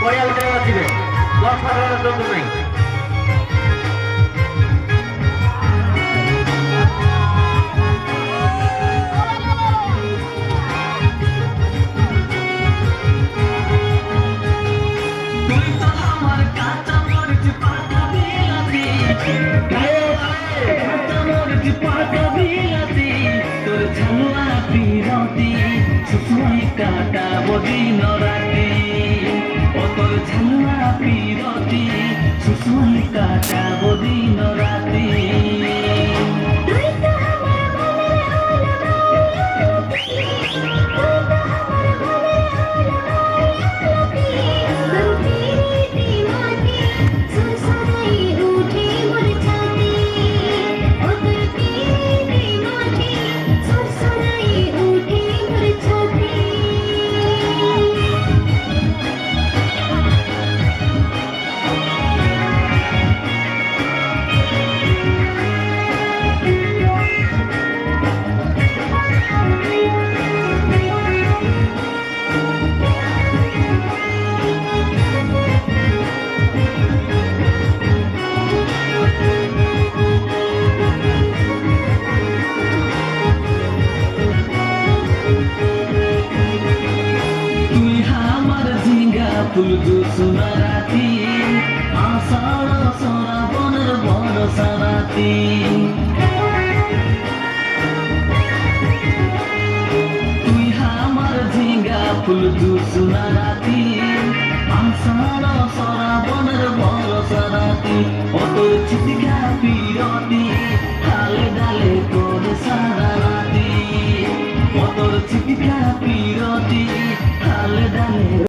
পরে উঠে দিবে 10-15 চলতে নাই। কাটাবো দিন রাতি অতর ঝালুয়া পিরতি সুসুই কাটাবো দিন রাতি Tulgusuna rati asara sara boner borosa rati tui hamar jhinga tulgusuna rati asara sara boner borosa rati otor chitika piroti hale dale kore sara rati otor chitika piroti hale dale